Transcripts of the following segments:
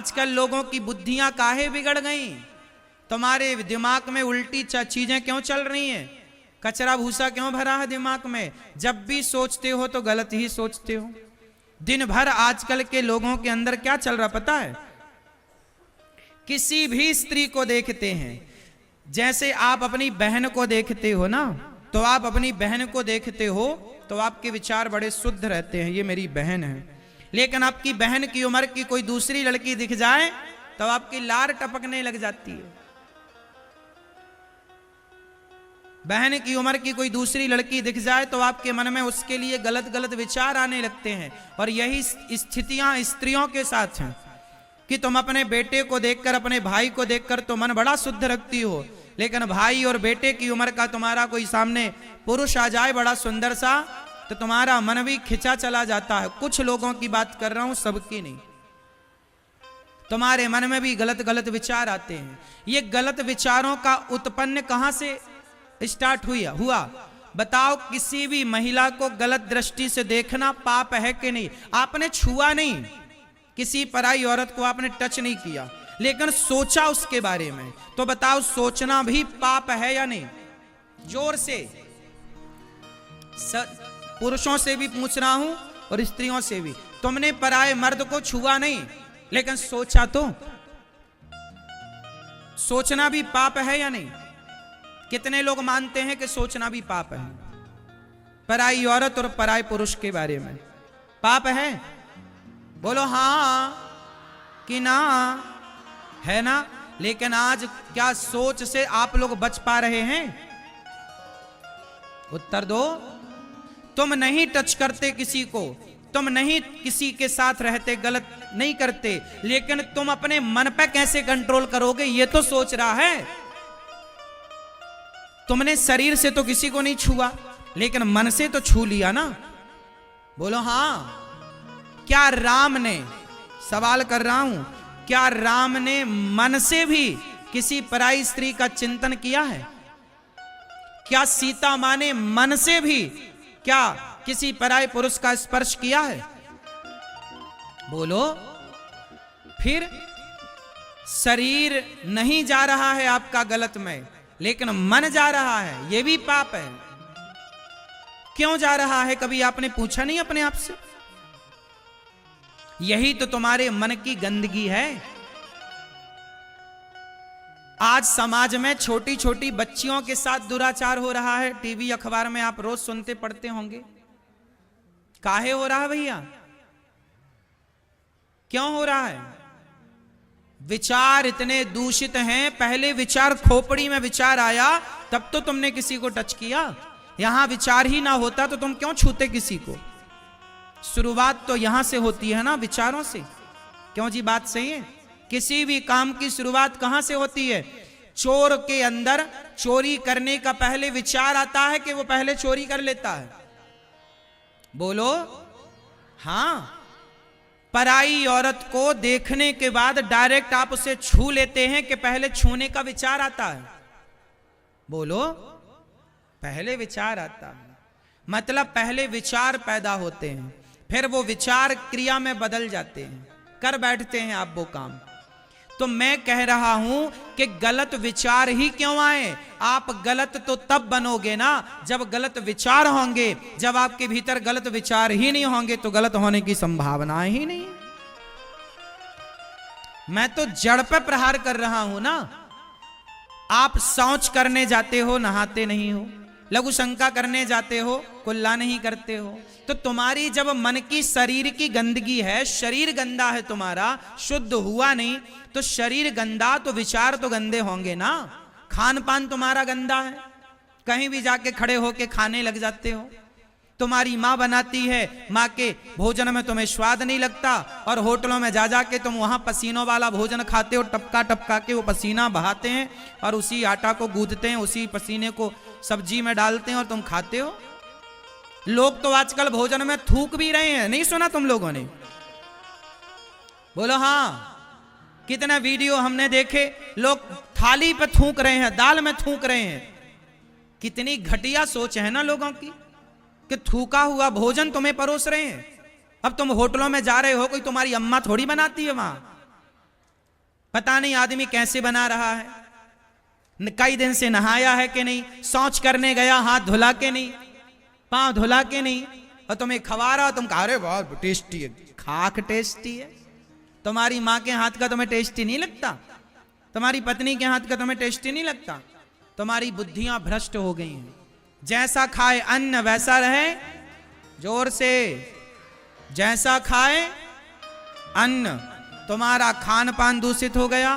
आजकल लोगों की बुद्धियां काहे बिगड़ गई? तुम्हारे दिमाग में उल्टी चीजें क्यों चल रही हैं? कचरा भूसा क्यों भरा है दिमाग में? जब भी सोचते हो तो गलत ही सोचते हो। दिन भर आजकल के लोगों के अंदर क्या चल रहा पता है? किसी भी स्त्री को देखते हैं, जैसे आप अपनी बहन को देखते हो ना, तो आप अपनी बहन को देखते हो तो आपके विचार बड़े शुद्ध रहते हैं, ये मेरी बहन है। लेकिन आपकी बहन की उम्र की कोई दूसरी लड़की दिख जाए तो आपकी लार टपकने लग जाती है। बहन की उम्र की कोई दूसरी लड़की दिख जाए तो आपके मन में उसके लिए गलत गलत विचार आने लगते हैं। और यही स्थितियां स्त्रियों के साथ हैं कि तुम अपने बेटे को देखकर, अपने भाई को देखकर तो मन बड़ा शुद्ध रखती हो, लेकिन भाई और बेटे की उम्र का तुम्हारा कोई सामने पुरुष आ जाए बड़ा सुंदर सा, तो तुम्हारा मन भी खिंचा चला जाता है। कुछ लोगों की बात कर रहा हूं, सबकी नहीं। तुम्हारे मन में भी गलत गलत विचार आते हैं। ये गलत विचारों का उत्पन्न कहां से स्टार्ट हुआ? बताओ, किसी भी महिला को गलत दृष्टि से देखना पाप है कि नहीं? आपने छुआ नहीं, किसी पराई औरत को आपने टच नहीं किया, लेकिन सोचा उसके बारे में, तो बताओ सोचना भी पाप है या नहीं? जोर से पुरुषों से भी पूछ रहा हूं और स्त्रियों से भी, तुमने पराये मर्द को छुआ नहीं, लेकिन सोचा तो? सोचना भी पाप है या नहीं? कितने लोग मानते हैं कि सोचना भी पाप है? पराई औरत और पराये पुरुष के बारे में पाप है? बोलो हां कि ना? है ना? लेकिन आज क्या सोच से आप लोग बच पा रहे हैं? उत्तर दो। तुम नहीं टच करते किसी को, तुम नहीं किसी के साथ रहते, गलत नहीं करते, लेकिन तुम अपने मन पे कैसे कंट्रोल करोगे ये तो सोच रहा है। तुमने शरीर से तो किसी को नहीं छुआ, लेकिन मन से तो छू लिया ना? बोलो हां। क्या राम ने, सवाल कर रहा हूं, क्या राम ने मन से भी किसी पराई स्त्री का चिंतन किया है? क्या सीता मां ने मन से भी क्या किसी पराये पुरुष का स्पर्श किया है? बोलो। फिर शरीर नहीं जा रहा है आपका गलत में, लेकिन मन जा रहा है, यह भी पाप है। क्यों जा रहा है? कभी आपने पूछा नहीं अपने आप से? यही तो तुम्हारे मन की गंदगी है। आज समाज में छोटी छोटी बच्चियों के साथ दुराचार हो रहा है। टीवी अखबार में आप रोज सुनते पढ़ते होंगे। काहे हो रहा है भैया? क्यों हो रहा है? विचार इतने दूषित हैं। पहले विचार खोपड़ी में विचार आया तब तो तुमने किसी को टच किया। यहां विचार ही ना होता तो तुम क्यों छूते किसी को? शुरुआत तो यहां से होती है ना, विचारों से। क्यों जी? बात सही है। किसी भी काम की शुरुआत कहां से होती है? चोर के अंदर चोरी करने का पहले विचार आता है कि वो पहले चोरी कर लेता है। बोलो हां। पराई औरत को देखने के बाद डायरेक्ट आप उसे छू लेते हैं कि पहले छूने का विचार आता है? बोलो, पहले विचार आता है। मतलब पहले विचार पैदा होते हैं, फिर वो विचार क्रिया में बदल जाते हैं, कर बैठते हैं आप वो काम। तो मैं कह रहा हूं कि गलत विचार ही क्यों आए? आप गलत तो तब बनोगे ना जब गलत विचार होंगे। जब आपके भीतर गलत विचार ही नहीं होंगे तो गलत होने की संभावना ही नहीं। मैं तो जड़ पे प्रहार कर रहा हूं ना। आप शौच करने जाते हो, नहाते नहीं हो। लघु शंका करने जाते हो, कुल्ला नहीं करते हो। तो तुम्हारी जब मन की, शरीर की गंदगी है, शरीर गंदा है तुम्हारा, शुद्ध हुआ नहीं, तो शरीर गंदा तो विचार तो गंदे होंगे ना। खान पान तुम्हारा गंदा है, कहीं भी जाके खड़े होके खाने लग जाते हो। तुम्हारी माँ बनाती है, माँ के भोजन में तुम्हें स्वाद नहीं लगता, और होटलों में जा जाके तुम वहां पसीनों वाला भोजन खाते हो। टपका टपका के वो पसीना बहाते हैं और उसी आटा को गूंथते हैं, उसी पसीने को सब्जी में डालते हैं और तुम खाते हो। लोग तो आजकल भोजन में थूक भी रहे हैं, नहीं सुना तुम लोगों ने? बोलो हां। कितना वीडियो हमने देखे, लोग थाली पे थूक रहे हैं, दाल में थूक रहे हैं। कितनी घटिया सोच है ना लोगों की कि थूका हुआ भोजन तुम्हें परोस रहे हैं। अब तुम होटलों में जा रहे हो, कोई तुम्हारी अम्मा थोड़ी बनाती है वहां। पता नहीं आदमी कैसे बना रहा है, कई दिन से नहाया है कि नहीं, शौच करने गया हाथ धुला के नहीं, पांव धुला के नहीं, और तुम्हें खवा रहा, तुम कह रहे बहुत टेस्टी है। खाक टेस्टी है? तुम्हारी माँ के हाथ का तुम्हें टेस्टी नहीं लगता? तुम्हारी पत्नी के हाथ का तुम्हें टेस्टी नहीं लगता? तुम्हारी बुद्धियां भ्रष्ट हो गई हैं। जैसा खाए अन्न वैसा रहे, जोर से, जैसा खाए अन्न। तुम्हारा खान पान दूषित हो गया,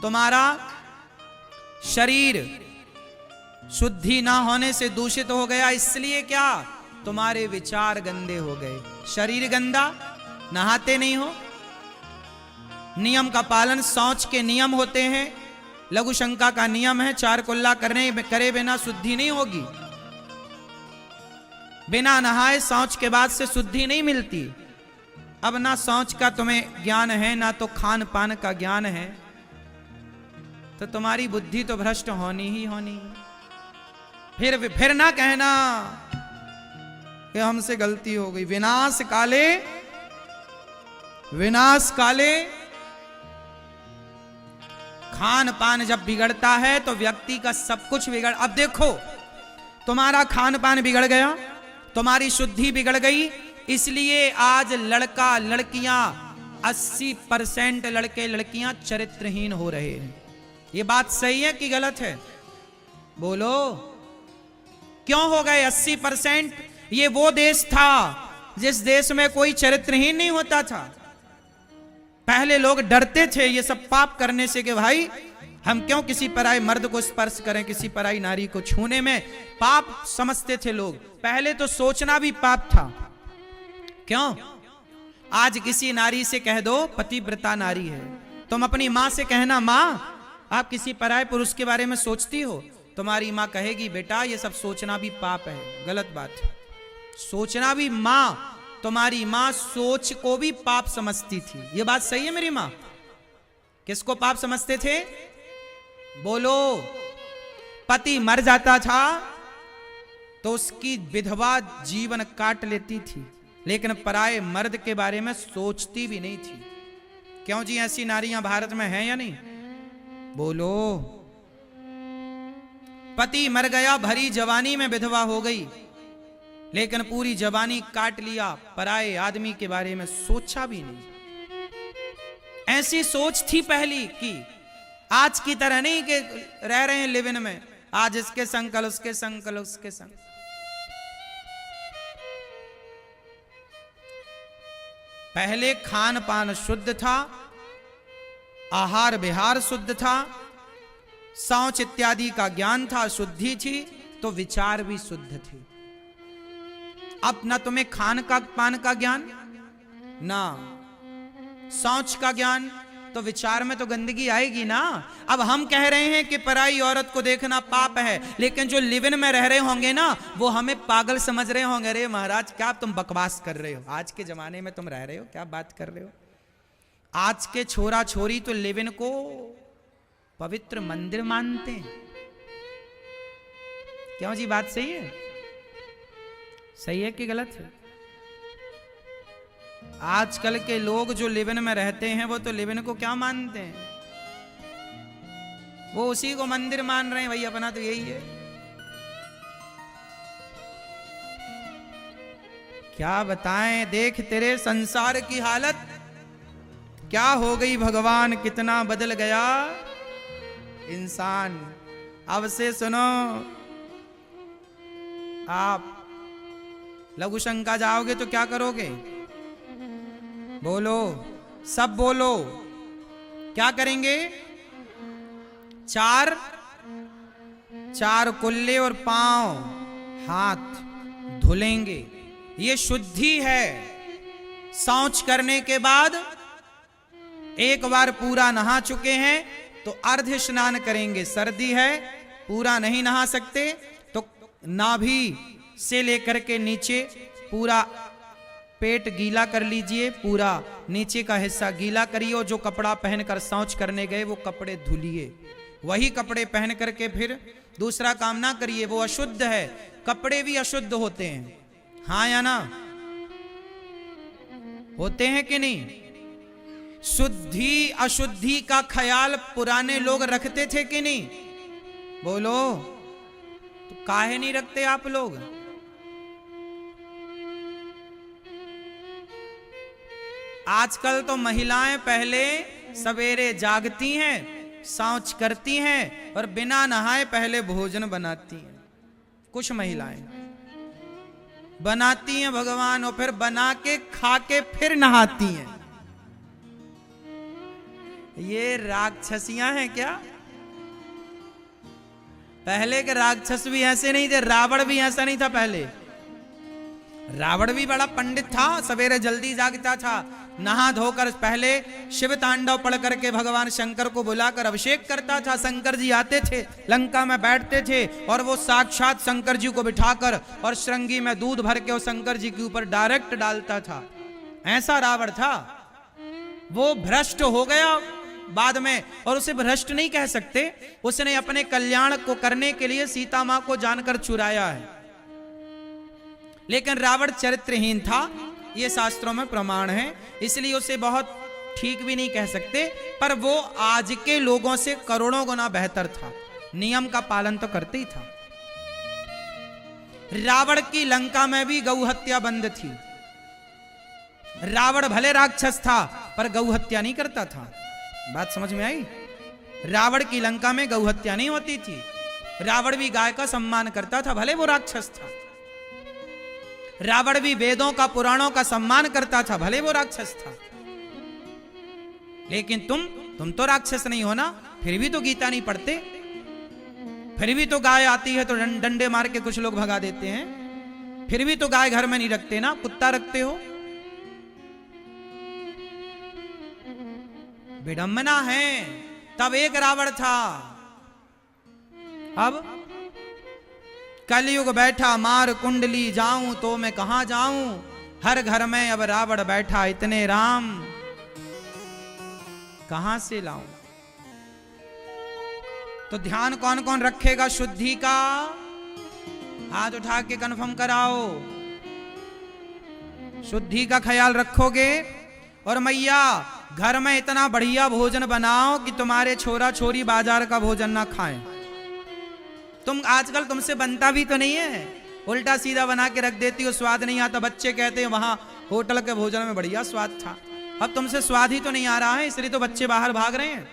तुम्हारा शरीर शुद्धि ना होने से दूषित हो गया। इसलिए क्या? तुम्हारे विचार गंदे हो गए। शरीर गंदा, नहाते नहीं हो, नियम का पालन, शौच के नियम होते हैं, लघु शंका का नियम है, 4 कुल्ला करे बिना शुद्धि नहीं होगी। बिना नहाए शौच के बाद से शुद्धि नहीं मिलती। अब ना शौच का तुम्हें ज्ञान है, ना तो खान पान का ज्ञान है, तो तुम्हारी बुद्धि तो भ्रष्ट होनी ही होनी। फिर ना कहना कि हमसे गलती हो गई। विनाश काले, विनाश काले। खान पान जब बिगड़ता है तो व्यक्ति का सब कुछ बिगड़। अब देखो, तुम्हारा खान पान बिगड़ गया, तुम्हारी शुद्धि बिगड़ गई, इसलिए आज लड़का लड़कियां 80% लड़के लड़कियां चरित्रहीन हो रहे हैं। ये बात सही है कि गलत है? बोलो, क्यों हो गए 80%? ये वो देश था जिस देश में कोई चरित्रहीन नहीं होता था। पहले लोग डरते थे ये सब पाप करने से कि भाई हम क्यों किसी पराई मर्द को स्पर्श करें, किसी पराई नारी को छूने में पाप समझते थे लोग। पहले तो सोचना भी पाप था। क्यों? आज किसी नारी से कह दो पतिव्रता नारी है, तुम अपनी माँ से कहना माँ आप किसी पराये पुरुष के बारे में सोचती हो, तुम्हारी माँ कहेगी बेटा ये सब सोचना भी पाप है, गलत बात है। सोचना भी, माँ तुम्हारी माँ सोच को भी पाप समझती थी। ये बात सही है मेरी माँ? किसको पाप समझते थे? बोलो। पति मर जाता था तो उसकी विधवा जीवन काट लेती थी, लेकिन पराये मर्द के बारे में सोचती भी नहीं थी। क्यों जी? ऐसी नारियां भारत में हैं या नहीं? बोलो। पति मर गया, भरी जवानी में विधवा हो गई, लेकिन पूरी जवानी काट लिया, पराये आदमी के बारे में सोचा भी नहीं। ऐसी सोच थी पहली की, आज की तरह नहीं कि रह रहे हैं लिव इन में, आज इसके संग कल उसके संग, कल उसके संग। पहले खान पान शुद्ध था, आहार विहार शुद्ध था, शौच इत्यादि का ज्ञान था, शुद्धि थी, तो विचार भी शुद्ध थे। अब ना तुम्हें खान का पान का ज्ञान, ना शौच का ज्ञान, तो विचार में तो गंदगी आएगी ना। अब हम कह रहे हैं कि पराई औरत को देखना पाप है, लेकिन जो लिव इन में रह रहे होंगे ना वो हमें पागल समझ रहे होंगे। अरे महाराज क्या तुम बकवास कर रहे हो, आज के जमाने में तुम रह रहे हो, क्या बात कर रहे हो। आज के छोरा छोरी तो लिव इन को पवित्र मंदिर मानते हैं। क्यों जी? बात सही है? सही है कि गलत है? आजकल के लोग जो लिव इन में रहते हैं वो तो लिव इन को क्या मानते हैं? वो उसी को मंदिर मान रहे हैं। भाई अपना तो यही है। क्या बताएं, देख तेरे संसार की हालत क्या हो गई। भगवान कितना बदल गया इंसान। अब से सुनो, आप लघु शंका जाओगे तो क्या करोगे? बोलो, सब बोलो। क्या करेंगे? 4 कुल्ले और पांव हाथ धुलेंगे। ये शुद्धि है। शौच करने के बाद एक बार पूरा नहा चुके हैं तो अर्ध स्नान करेंगे। सर्दी है, पूरा नहीं नहा सकते तो नाभि से लेकर के नीचे पूरा पेट गीला कर लीजिए, पूरा नीचे का हिस्सा गीला करिए, और जो कपड़ा पहनकर शौच करने गए वो कपड़े धुलिए। वही कपड़े पहन करके फिर दूसरा काम ना करिए, वो अशुद्ध है। कपड़े भी अशुद्ध होते हैं, हाँ या ना? होते हैं कि नहीं? शुद्धि अशुद्धि का ख्याल पुराने लोग रखते थे कि नहीं? बोलो, तो काहे नहीं रखते आप लोग? आजकल तो महिलाएं पहले सवेरे जागती हैं, शौच करती हैं और बिना नहाए पहले भोजन बनाती हैं। कुछ महिलाएं बनाती हैं भगवान, और फिर बना के खा के फिर नहाती हैं। ये राक्षसियां हैं क्या? पहले के राक्षस भी ऐसे नहीं थे, रावण भी ऐसा नहीं था। पहले रावण भी बड़ा पंडित था, सवेरे जल्दी जागता था, नहा धोकर पहले शिव तांडव पढ़ करके भगवान शंकर को बुलाकर अभिषेक करता था। शंकर जी आते थे, लंका में बैठते थे और वो साक्षात शंकर जी को बिठाकर और श्रृंगी में दूध भर के वो शंकर जी के ऊपर डायरेक्ट डालता था। ऐसा रावण था। वो भ्रष्ट हो गया बाद में, और उसे भ्रष्ट नहीं कह सकते। उसने अपने कल्याण को करने के लिए सीता मां को जानकर चुराया है, लेकिन रावण चरित्रहीन था, ये शास्त्रों में प्रमाण है। इसलिए उसे बहुत ठीक भी नहीं कह सकते, पर वो आज के लोगों से करोड़ों गुना बेहतर था। नियम का पालन तो करते ही था। रावण की लंका में भी गौ हत्या बंद थी। रावण भले राक्षस था पर गौ हत्या नहीं करता था। बात समझ में आई? रावण की लंका में गौ हत्या नहीं होती थी। रावण भी गाय का सम्मान करता था, भले वो राक्षस था। रावण भी वेदों का पुराणों का सम्मान करता था, भले वो राक्षस था। लेकिन तुम तो राक्षस नहीं हो ना, फिर भी तो गीता नहीं पढ़ते, फिर भी तो गाय आती है तो डंडे मार के कुछ लोग भगा देते हैं, फिर भी तो गाय घर में नहीं रखते ना, कुत्ता रखते हो। विडंबना है। तब एक रावण था, अब कलयुग बैठा मार कुंडली जाऊं तो मैं कहां जाऊं, हर घर में अब रावण बैठा इतने राम कहां से लाऊं। तो ध्यान कौन कौन रखेगा शुद्धि का? हाथ उठा के कन्फर्म कराओ। शुद्धि का ख्याल रखोगे। और मैया घर में इतना बढ़िया भोजन बनाओ कि तुम्हारे छोरा छोरी बाजार का भोजन ना खाएं। तुम आजकल तुमसे बनता भी तो नहीं है, उल्टा सीधा बना के रख देती हो, स्वाद नहीं आता। बच्चे कहते हैं वहां होटल के भोजन में बढ़िया स्वाद था। अब तुमसे स्वाद ही तो नहीं आ रहा है, इसलिए तो बच्चे बाहर भाग रहे हैं।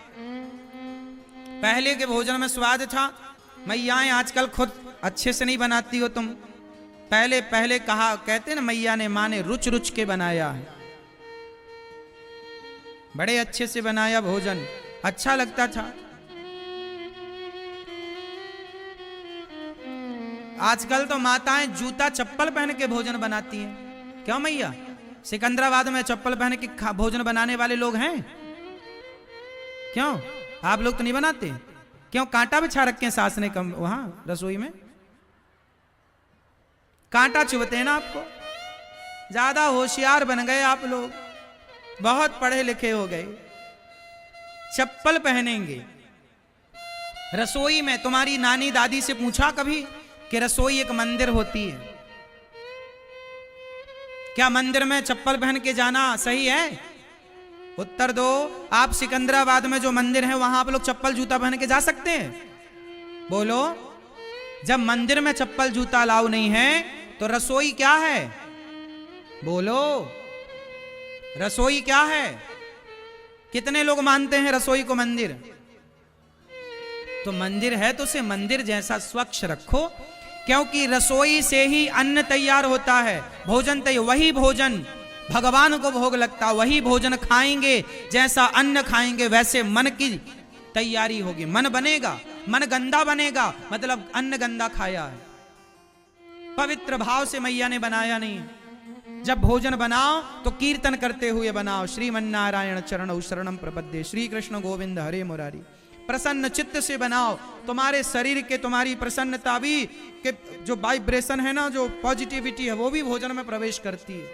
पहले के भोजन में स्वाद था। मैयाएं आजकल खुद अच्छे से नहीं बनाती हो तुम। पहले कहा कहते ना, मैया ने माँ ने रुच रुच के बनाया है, बड़े अच्छे से बनाया भोजन, अच्छा लगता था। आजकल तो माताएं जूता चप्पल पहन के भोजन बनाती हैं। क्यों मैया? सिकंदराबाद में चप्पल पहन के भोजन बनाने वाले लोग हैं। क्यों आप लोग तो नहीं बनाते? क्यों कांटा बिछा रखे हैं सास ने कम वहां रसोई में? कांटा चुभते हैं ना आपको। ज्यादा होशियार बन गए आप लोग, बहुत पढ़े लिखे हो गए। चप्पल पहनेंगे रसोई में। तुम्हारी नानी दादी से पूछा कभी कि रसोई एक मंदिर होती है, क्या मंदिर में चप्पल पहन के जाना सही है? उत्तर दो। आप सिकंदराबाद में जो मंदिर है वहां आप लोग चप्पल जूता पहन के जा सकते हैं? बोलो। जब मंदिर में चप्पल जूता अलाउ नहीं है तो रसोई क्या है? बोलो, रसोई क्या है? कितने लोग मानते हैं रसोई को मंदिर? तो मंदिर है तो उसे मंदिर जैसा स्वच्छ रखो, क्योंकि रसोई से ही अन्न तैयार होता है, भोजन तैयार। वही भोजन भगवान को भोग लगता, वही भोजन खाएंगे। जैसा अन्न खाएंगे वैसे मन की तैयारी होगी, मन बनेगा। मन गंदा बनेगा मतलब अन्न गंदा खाया है, पवित्र भाव से मैया ने बनाया नहीं। जब भोजन बनाओ तो कीर्तन करते हुए बनाओ। श्रीमन्नारायण चरणौ शरणं प्रपद्ये, श्री कृष्ण गोविंद हरे मुरारी। प्रसन्न चित्त से बनाओ। तुम्हारे शरीर के तुम्हारी प्रसन्नता भी के जो वाइब्रेशन है ना, जो पॉजिटिविटी है, वो भी भोजन में प्रवेश करती है।